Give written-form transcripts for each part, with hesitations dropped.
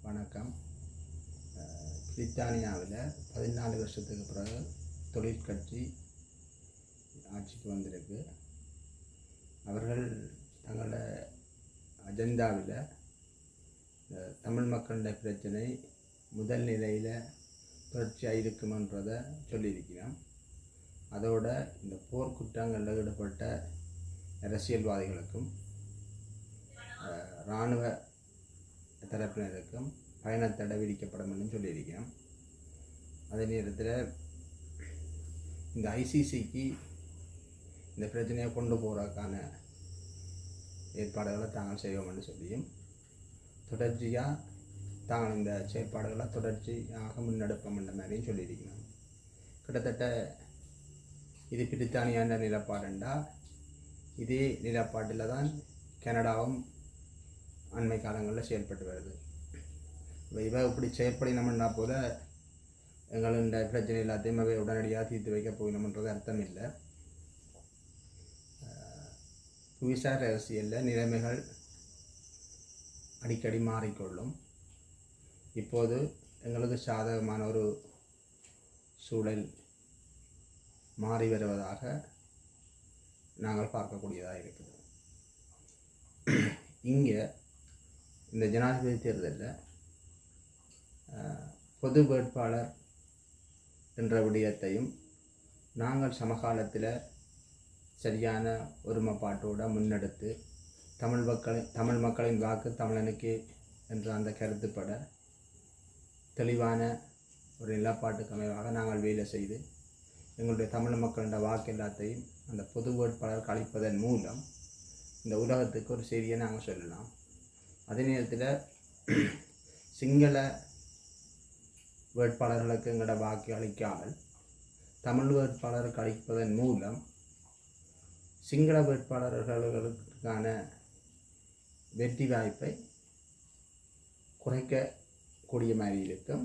வணக்கம். பிரித்தானியாவில் 14 வருஷத்துக்கு பிறகு தொழிற்கட்சி ஆட்சிக்கு வந்திருக்கு. அவர்கள் தங்களோட அஜெண்டாவில் தமிழ் மக்களுடைய பிரச்சனை முதல் நிலையில் தொடர்ச்சியாக இருக்குமென்றதை சொல்லியிருக்கிறோம். அதோட இந்த போர்க்குற்றங்களில் ஈடுபட்ட அரசியல்வாதிகளுக்கும் இராணுவ தரப்பினருக்கும் பயணத்தடை விதிக்கப்படும் என்று சொல்லியிருக்கிறோம். அதே நேரத்தில் இந்த ஐசிசிக்கு இந்த பிரச்சனையை கொண்டு போகிறதுக்கான ஏற்பாடுகளை தாங்கள் செய்வோம் என்று சொல்லியும் தொடர்ச்சியாக தாங்கள் இந்த செயற்பாடுகளை தொடர்ச்சியாக முன்னெடுப்போம் என்ற மாதிரியும் சொல்லியிருக்கிறோம். கிட்டத்தட்ட இது பிரித்தானியான நிலப்பாடுண்டா இதே நிலப்பாட்டில் தான் கனடாவும் அண்மை காலங்களில் செயல்பட்டு வருது. இவ இப்படி செயற்படினோம்னா போல எங்களுடைய பிரச்சனை எல்லாத்தையும் அவை உடனடியாக தீர்த்து வைக்க போகணும்ன்றது அர்த்தம் இல்லை. புவிசார் அரசியலில் நிலைமைகள் அடிக்கடி மாறிக்கொள்ளும். இப்போது எங்களுக்கு சாதகமான ஒரு சூழல் மாறி வருவதாக நாங்கள் பார்க்கக்கூடியதாக இருக்குது. இங்கே இந்த ஜனாதிபதி தேர்தலில் பொது வேட்பாளர் என்ற விடயத்தையும் நாங்கள் சமகாலத்தில் சரியான ஒருமைப்பாட்டோடு முன்னெடுத்து தமிழ் மக்களின் வாக்கு தமிழனுக்கு என்ற அந்த கருத்துப்பட தெளிவான ஒரு நிலப்பாட்டுக்கு அமைவாக நாங்கள் வேலை செய்து எங்களுடைய தமிழ் மக்களின் வாக்கு எல்லாத்தையும் அந்த பொது வேட்பாளருக்கு அளிப்பதன் மூலம் இந்த உலகத்துக்கு ஒரு செய்தியை நாங்கள் சொல்லலாம். அதே நேரத்தில் சிங்கள வேட்பாளர்களுக்கு எங்களோட வாக்கு அளிக்காமல் தமிழ் வேட்பாளருக்கு அளிப்பதன் மூலம் சிங்கள வேட்பாளர்களுக்கான வெற்றி வாய்ப்பை குறைக்கக்கூடிய மாதிரி இருக்கும்.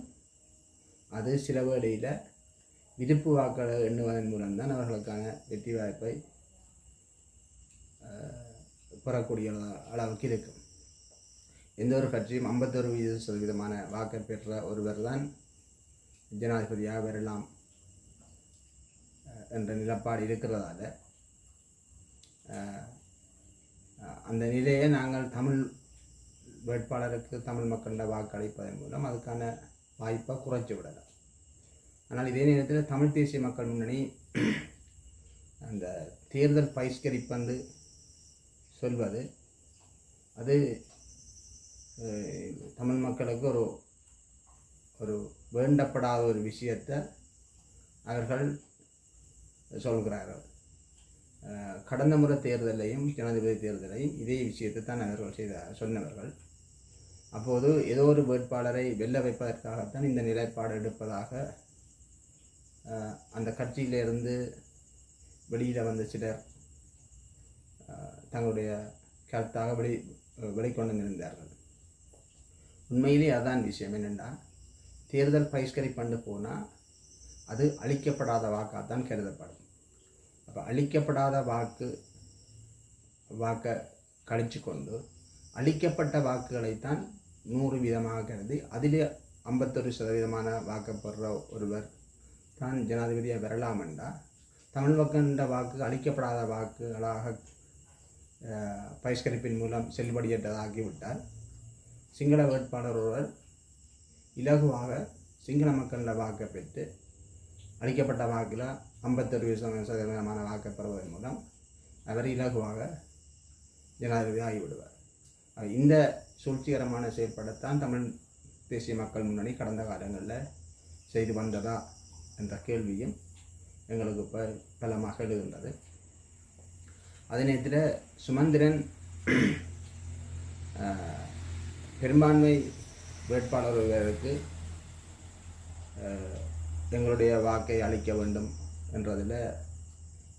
அது சில வேளையில் விருப்பு வாக்களை எண்ணுவதன் மூலம்தான் அவர்களுக்கான வெற்றி வாய்ப்பை பெறக்கூடிய அளவுக்கு இருக்கும். எந்த ஒரு கட்சியும் 51% வாக்கை பெற்ற ஒருவர் தான் ஜனாதிபதியாக வரலாம் என்ற நிலப்பாடு இருக்கிறதால அந்த நிலையை நாங்கள் தமிழ் வேட்பாளருக்கு தமிழ் மக்களின் வாக்களிப்பதன் மூலம் அதுக்கான வாய்ப்பை குறைச்சி விடலாம். ஆனால் இதே நேரத்தில் தமிழ் தேசிய மக்கள் முன்னணி அந்த தேர்தல் பகிஷ்கரிப்பந்து சொல்வது அது தமிழ் மக்களுக்கு ஒரு வேண்டப்படாத ஒரு விஷயத்தை அவர்கள் சொல்கிறார்கள். கடந்த முறை தேர்தலையும் ஜனாதிபதி தேர்தலையும் இதே விஷயத்தை தான் அவர்கள் சொன்னவர்கள். அப்போது ஏதோ ஒரு வேட்பாளரை வெல்ல வைப்பதற்காகத்தான் இந்த நிலைப்பாடு எடுப்பதாக அந்த கட்சியிலிருந்து வெளியில் வந்த சிலர் தங்களுடைய கருத்தாக வெளிக்கொண்டு இருந்தார்கள். உண்மையிலே அதான் விஷயம். என்னென்னா தேர்தல் பகிஷ்கரிப்பண்டு போனால் அது அளிக்கப்படாத வாக்காகத்தான் கருதப்படும். அப்போ அளிக்கப்படாத வாக்கை கழிச்சு கொண்டு அளிக்கப்பட்ட வாக்குகளைத்தான் 100% கருதி அதிலே 51% வாக்கப்படுற ஒருவர் தான் ஜனாதிபதியாக வரலாம் என்றால் தமிழ் மக்களின் வாக்கு அளிக்கப்படாத வாக்குகளாக பகிஷ்கரிப்பின் மூலம் செல்லுபடியற்றதாகிவிட்டால் சிங்கள வேட்பாளர் ஒருவர் இலகுவாக சிங்கள மக்களின் வாக்கை பெற்று அளிக்கப்பட்ட வாக்கில் 51% வாக்கை பெறுவதன் மூலம் அவர் இலகுவாக ஜனாதிபதி ஆகிவிடுவார். இந்த சூழ்ச்சிகரமான செயல்படத்தான் தமிழ் தேசிய மக்கள் முன்னணி கடந்த காலங்களில் செய்து வந்ததா என்ற கேள்வியும் எங்களுக்கு இப்போ பலமாக எழுகின்றது. அதே நேரத்தில் சுமந்திரன் பெரும்பான்மை வேட்பாளர்களுக்கு எங்களுடைய வாக்கை அளிக்க வேண்டும் என்றதில்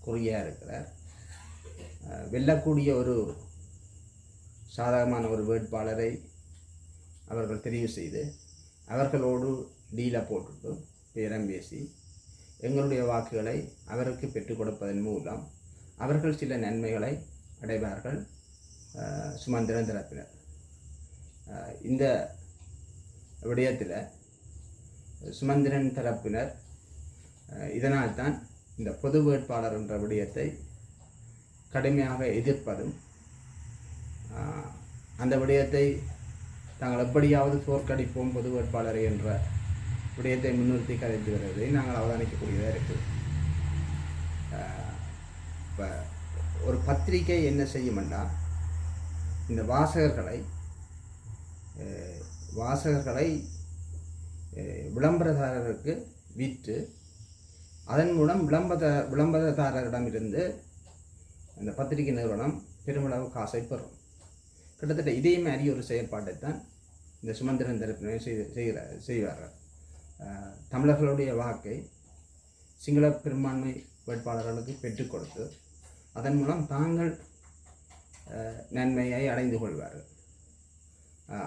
குறியாக இருக்கிறார். வெல்லக்கூடிய ஒரு சாதகமான ஒரு வேட்பாளரை அவர்கள் தெரிவு செய்து அவர்களோடு டீலை போட்டுட்டு பேரம் பேசி எங்களுடைய வாக்குகளை அவருக்கு பெற்றுக் கொடுப்பதன் மூலம் அவர்கள் சில நன்மைகளை அடைவார்கள் சுமந்திரன் தரப்பினர். இந்த விடயத்தில் சுமந்திரன் தரப்பினர் இதனால் தான் இந்த பொது வேட்பாளர் என்ற விடயத்தை கடுமையாக எதிர்ப்பதும் அந்த விடயத்தை தாங்கள் எப்படியாவது தோற்கடிப்போம் பொது வேட்பாளரை என்ற விடயத்தை முன்னிறுத்தி கதைத்து வருவதை நாங்கள் அவதானிக்கக்கூடியதாக இருக்குது. இப்போ ஒரு பத்திரிகை என்ன செய்யுமெண்டா இந்த வாசகர்களை விளம்பரதாரருக்கு விற்று அதன் மூலம் விளம்பரதாரரிடமிருந்து இந்த பத்திரிகை நிறுவனம் பெருமளவு காசை பெறும். கிட்டத்தட்ட இதே மாதிரி ஒரு செயற்பாட்டை தான் இந்த சுமந்திரன் தரப்பினர் செய்வார்கள். தமிழர்களுடைய வாக்கை சிங்கள பெரும்பான்மை வேட்பாளர்களுக்கு பெற்றுக் கொடுத்து அதன் மூலம் தாங்கள் நன்மையை அடைந்து கொள்வார்கள்.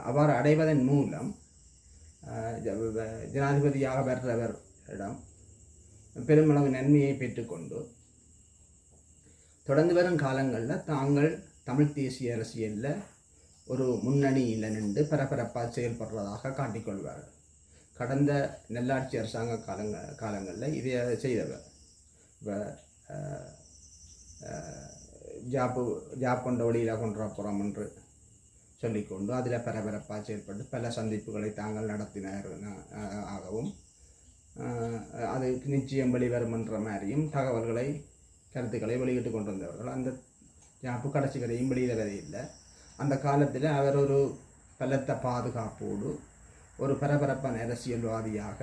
அவ்வாறு அடைவதன் மூலம் ஜனாதிபதியாக வர்றவரிடம் பெருமளவு நன்மையை பெற்றுக்கொண்டு தொடர்ந்து வரும் காலங்களில் தாங்கள் தமிழ் தேசிய அரசியலில் ஒரு முன்னணியில் நின்று பரபரப்பாக செயல்படுறதாக காட்டிக்கொள்வார்கள். கடந்த நல்லாட்சி அரசாங்க காலங்களில் இதை செய்தவர். இப்போ ஜாப் கொண்ட வழியில் கொண்டு போகிறோம் என்று சொல்லிக்கொண்டு அதில் பரபரப்பாக செயல்பட்டு பல சந்திப்புகளை தாங்கள் நடத்தினாகவும் அதுக்கு நிச்சயம் வெளிவரும் என்ற மாதிரியும் கருத்துக்களை வெளியிட்டு கொண்டு வந்தவர்கள். அந்த ஜாப்பு கடைசி வரையும் வெளியிடவே இல்லை. அந்த காலத்தில் அவர் ஒரு பலத்த பாதுகாப்போடு ஒரு பரபரப்பான அரசியல்வாதியாக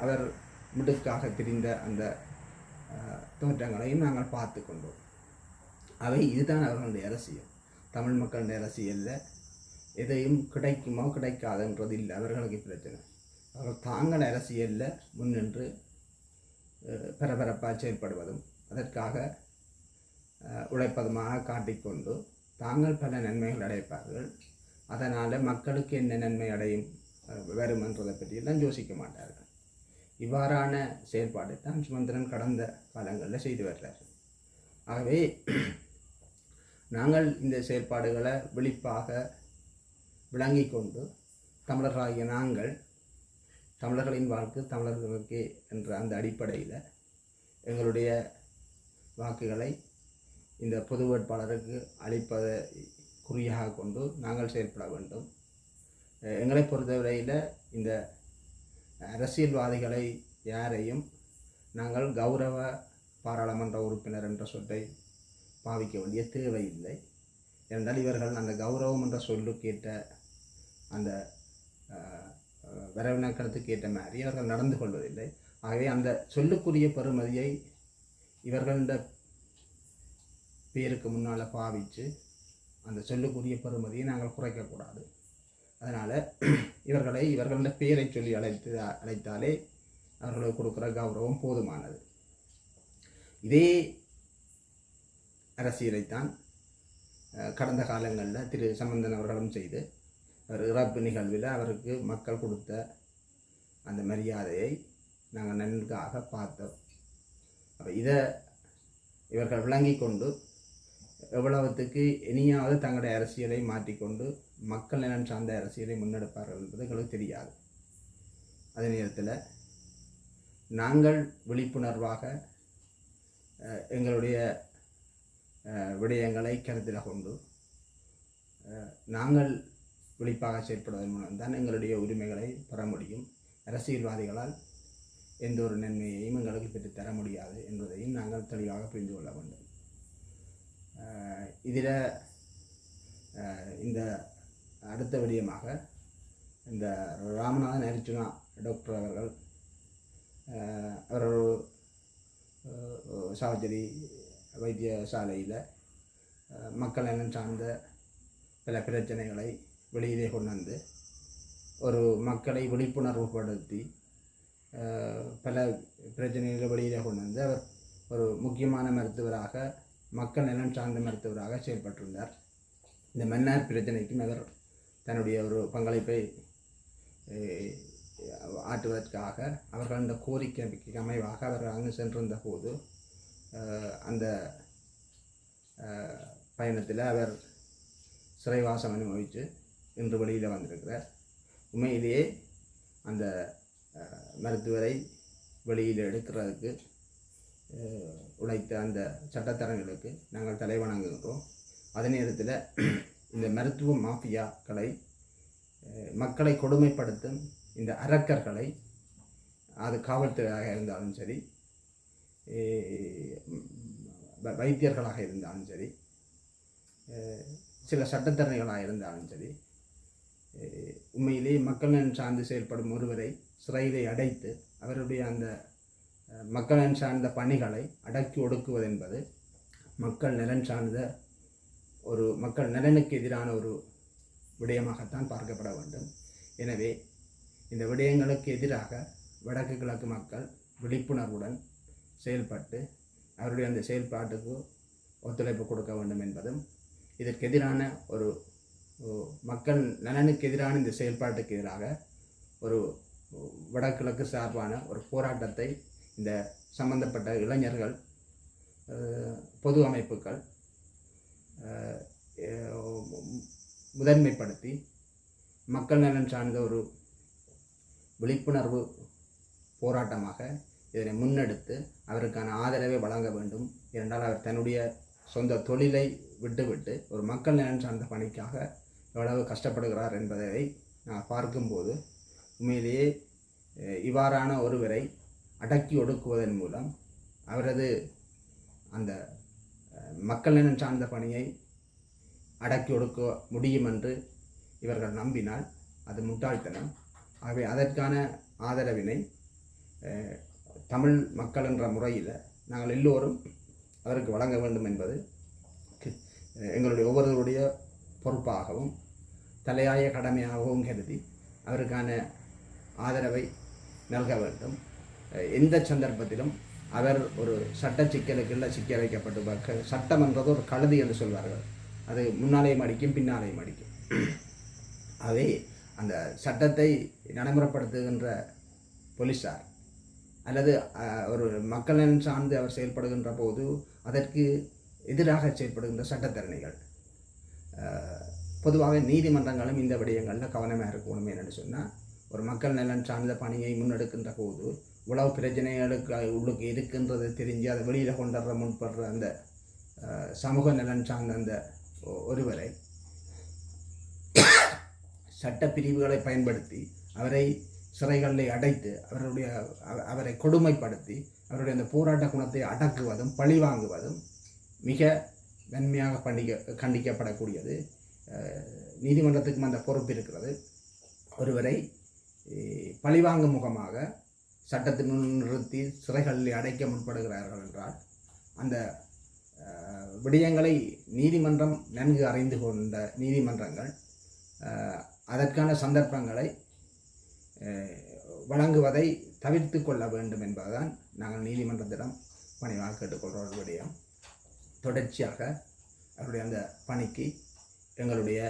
அவர் மிடுக்காக திரிந்த அந்த தோற்றங்களையும் நாங்கள் பார்த்து கொண்டோம். அவை இதுதான் அவர்களுடைய அரசியல். தமிழ் மக்களுடைய அரசியலில் எதையும் கிடைக்குமோ கிடைக்காதுன்றது இல்லை அவர்களுக்கு பிரச்சனை. அவர்கள் தாங்கள் அரசியலில் முன்னின்று பரபரப்பாக செயல்படுவதும் அதற்காக உழைப்பதுமாக காட்டிக்கொண்டு தாங்கள் பல நன்மைகள் அடைப்பார்கள். அதனால் மக்களுக்கு என்ன நன்மை அடையும் வரும் என்றதை பற்றியெல்லாம் யோசிக்க மாட்டார்கள். இவ்வாறான செயல்பாடு தான் சுமந்திரன் கடந்த காலங்களில் செய்து வருகிறார். ஆகவே நாங்கள் இந்த செயல்பாடுகளை விழிப்பாக விளங்கி கொண்டு தமிழர்களாகிய நாங்கள் தமிழர்களின் வாழ்க்கை தமிழர்களுக்கு என்ற அந்த அடிப்படையில் எங்களுடைய வாக்குகளை இந்த பொது வேட்பாளருக்கு அளிப்பதை குறியாக கொண்டு நாங்கள் செயல்பட வேண்டும். எங்களை பொறுத்தவரையில் இந்த அரசியல்வாதிகளை யாரையும் நாங்கள் கௌரவ பாராளுமன்ற உறுப்பினர் என்ற சொல்லை பாவிக்க வேண்டிய தேவையில்லை. என்றால் இவர்கள் அந்த கௌரவம் என்ற சொல்லுக்கேற்ற அந்த வரவினக்கணத்துக்கு ஏற்ற மாதிரி அவர்கள் நடந்து கொள்வதில்லை. ஆகவே அந்த சொல்லுக்குரிய பெறுமதியை இவர்கள பேருக்கு முன்னால் பாவித்து அந்த சொல்லுக்குரிய பெறுமதியை நாங்கள் குறைக்கக்கூடாது. அதனால் இவர்கள பேரை சொல்லி அழைத்தாலே அவர்களுக்கு கொடுக்குற கௌரவம் போதுமானது. இதே அரசியலைத்தான் கடந்த காலங்களில் திரு சம்பந்தன் அவர்களும் செய்து அவர் இறப்பு நிகழ்வில் அவருக்கு மக்கள் கொடுத்த அந்த மரியாதையை நாங்கள் நன்காக பார்த்தோம். அப்போ இதை இவர்கள் விளங்கி கொண்டு எவ்வளவுத்துக்கு இனியாவது தங்களுடைய அரசியலை மாற்றிக்கொண்டு மக்கள் நலன் சார்ந்த அரசியலை முன்னெடுப்பார்கள் என்பது எங்களுக்கு தெரியாது. அதே நேரத்தில் நாங்கள் விழிப்புணர்வாக எங்களுடைய விடயங்களை கருத்தில் கொண்டு நாங்கள் விழிப்பாக செயல்படுவதன் மூலம்தான் எங்களுடைய உரிமைகளை பெற முடியும். அரசியல்வாதிகளால் எந்த ஒரு நன்மையையும் எங்களுக்கு பெற்றுத்தர முடியாது என்பதையும் நாங்கள் தெளிவாக புரிந்து கொள்ள வேண்டும். இதில் இந்த அடுத்த விடயமாக இந்த ராமநாதன் அர்ஜுனா டாக்டர் அவர்கள் அவர் சாவச்சேரி வைத்தியசாலையில் மக்கள் நலன் சார்ந்த பல பிரச்சனைகளை வெளியிலே கொண்டு வந்து ஒரு மக்களை விழிப்புணர்வுபடுத்தி பல பிரச்சனைகளை வெளியிலே கொண்டு வந்து அவர் ஒரு முக்கியமான மருத்துவராக மக்கள் நலன் சார்ந்த மருத்துவராக செயல்பட்டிருந்தார். இந்த மன்னார் பிரச்சனைக்கும் அவர் தன்னுடைய ஒரு பங்களிப்பை ஆற்றுவதற்காக அவர்கள் அந்த கோரிக்கைக்கு அமைவாக அவர் அங்கு சென்றிருந்த போது அந்த பயணத்தில் அவர் சிறைவாசம் அனுபவித்து இன்று வெளியில் வந்திருக்கிறார். உண்மையிலேயே அந்த மருத்துவரை வெளியில் எடுக்கிறதுக்கு உழைத்த அந்த சட்டத்தரங்களுக்கு நாங்கள் தலைவணங்குகின்றோம். அதே நேரத்தில் இந்த மருத்துவ மாஃபியாக்களை, மக்களை கொடுமைப்படுத்தும் இந்த அரக்கர்களை, அது காவல்துறையாக இருந்தாலும் சரி, வைத்தியர்களாக இருந்தாலும் சரி, சில சட்டத்தரணிகளாக இருந்தாலும் சரி, உண்மையிலேயே மக்கள் நலன் சார்ந்து செயல்படும் ஒருவரை சிறையிலே அடைத்து அவருடைய அந்த மக்கள் நலன் சார்ந்த பணிகளை அடக்கி ஒடுக்குவது என்பது மக்கள் நலன் சார்ந்த ஒரு மக்கள் நலனுக்கு எதிரான ஒரு விடயமாகத்தான் பார்க்கப்பட வேண்டும். எனவே இந்த விடயங்களுக்கு எதிராக வடக்கு கிழக்கு மக்கள் விழிப்புணர்வுடன் செயல்பட்டு அவருடைய அந்த செயல்பாட்டுக்கு ஒத்துழைப்பு கொடுக்க வேண்டும் என்பதும், இதற்கு எதிரான ஒரு மக்கள் நலனுக்கு எதிரான இந்த செயல்பாட்டுக்கு எதிராக ஒரு வடகிழக்கு சார்பான ஒரு போராட்டத்தை இந்த சம்பந்தப்பட்ட இளைஞர்கள், பொது அமைப்புகள் முதன்மைப்படுத்தி மக்கள் நலன் சார்ந்த ஒரு விழிப்புணர்வு போராட்டமாக இதனை முன்னெடுத்து அவருக்கான ஆதரவை வழங்க வேண்டும். ஏனென்றால் அவர் தன்னுடைய சொந்த தொழிலை விட்டுவிட்டு ஒரு மக்கள் நலன் சார்ந்த பணிக்காக எவ்வளவு கஷ்டப்படுகிறார் என்பதை நான் பார்க்கும்போது உண்மையிலேயே இவ்வாறான ஒருவரை அடக்கி ஒடுக்குவதன் மூலம் அவரது அந்த மக்கள் நலன் சார்ந்த பணியை அடக்கி ஒடுக்க முடியும் என்று இவர்கள் நம்பினால் அது முட்டாள்தனம். ஆகவே அதற்கான ஆதரவினை தமிழ் மக்கள் என்ற முறையில் நாங்கள் எல்லோரும் அவருக்கு வழங்க வேண்டும் என்பது எங்களுடைய ஒவ்வொருவருடைய பொறுப்பாகவும் தலையாய கடமையாகவும் கருதி அவருக்கான ஆதரவை நல்க வேண்டும். எந்த சந்தர்ப்பத்திலும் அவர் ஒரு சட்ட சிக்கலுக்குள்ள சிக்க வைக்கப்பட்டு, சட்டம் என்றது ஒரு கழுதி என்று சொல்வார்கள், அது முன்னாலேயும் அடிக்கும் பின்னாலேயும் அடிக்கும். அவை அந்த சட்டத்தை நடைமுறைப்படுத்துகின்ற போலீஸார் அல்லது ஒரு மக்கள் நலன் சார்ந்து அவர் செயல்படுகின்ற போது அதற்கு எதிராக செயல்படுகின்ற சட்டத்தரணிகள், பொதுவாக நீதிமன்றங்களும் இந்த விடயங்களில் கவனமாக இருக்கணும். என்று சொன்னால் ஒரு மக்கள் நலன் சார்ந்த பணியை முன்னெடுக்கின்ற போது உளவு பிரச்சனைகளுக்கு உள்ளுக்கு இருக்கின்றது தெரிஞ்சு அதை வெளியில் கொண்டுற முன்படுற அந்த சமூக நலன் சார்ந்த அந்த ஒருவரை சட்ட பிரிவுகளை பயன்படுத்தி அவரை சிறைகளில் அடைத்து அவரை கொடுமைப்படுத்தி அவருடைய அந்த போராட்ட குணத்தை அடக்குவதும் பழி வாங்குவதும் மிக வன்மையாக கண்டிக்கப்படக்கூடியது. நீதிமன்றத்துக்கும் அந்த பொறுப்பு இருக்கிறது. ஒருவரை பழிவாங்கும் முகமாக சட்டத்தின் நிறுத்தி சிறைகளில் அடைக்க முற்படுகிறார்கள் என்றால் அந்த விடயங்களை நீதிமன்றம் நன்கு அறிந்து கொண்ட நீதிமன்றங்கள் அதற்கான சந்தர்ப்பங்களை வழங்குவதை தவிர்த்து கொள்ள வேண்டும் என்பதுதான் நாங்கள் நீதிமன்றத்திடம் பணிவாக கேட்டுக்கொள்கிற ஒரு விடயம். தொடர்ச்சியாக அவருடைய அந்த பணிக்கு எங்களுடைய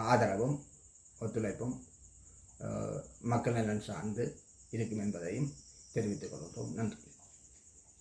ஆதரவும் ஒத்துழைப்பும் மக்கள் நலன் சார்ந்து இருக்கும் என்பதையும் தெரிவித்துக் கொள்கிறோம். நன்றி.